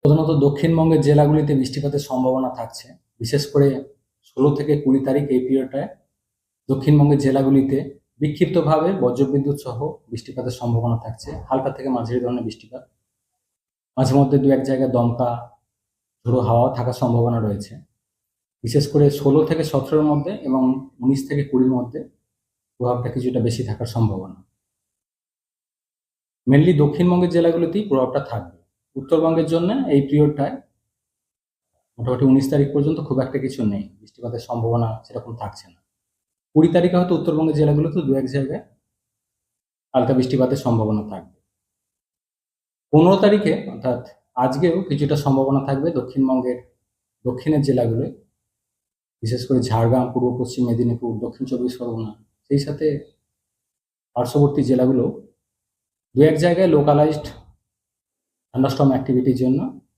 প্রধানত দক্ষিণবঙ্গের জেলাগুলিতে বৃষ্টিপাতের সম্ভাবনা থাকছে। বিশেষ করে 16 থেকে 20 তারিখ এই পিরিয়ডটায় দক্ষিণবঙ্গের জেলাগুলিতে বিক্ষিপ্তভাবে বজ্রবিদ্যুৎ সহ বৃষ্টিপাতের সম্ভাবনা থাকছে। হালকা থেকে মাঝারি ধরনের বৃষ্টিপাত, মাঝে মধ্যে দু এক জায়গায় দমকা ঝোড়ো হাওয়া থাকার সম্ভাবনা রয়েছে। বিশেষ করে 16 থেকে 17-র মধ্যে এবং 19 থেকে 20-র মধ্যে প্রভাবটা কিছুটা বেশি থাকার সম্ভাবনা। মেনলি দক্ষিণবঙ্গের জেলাগুলিতেই প্রভাবটা থাকবে। উত্তরবঙ্গের জন্য এই পিরিয়ডটায় মোটামুটি 19 তারিখ পর্যন্ত খুব একটা কিছু নেই, বৃষ্টিপাতের সম্ভাবনা সেরকম থাকছে না। 20 তারিখে হয়তো উত্তরবঙ্গের জেলাগুলোতে দু এক জায়গায় হালকা বৃষ্টিপাতের সম্ভাবনা থাকবে। 15 তারিখে অর্থাৎ আজকেও কিছুটা সম্ভাবনা থাকবে দক্ষিণবঙ্গের দক্ষিণের জেলাগুলোয়, বিশেষ করে ঝাড়গ্রাম, পূর্ব পশ্চিম মেদিনীপুর, দক্ষিণ 24 পরগনা, সেই সাথে পার্শ্ববর্তী জেলাগুলো দু এক জায়গায় লোকালাইজড থান্ডারস্টর্ম অ্যাক্টিভিটির জন্য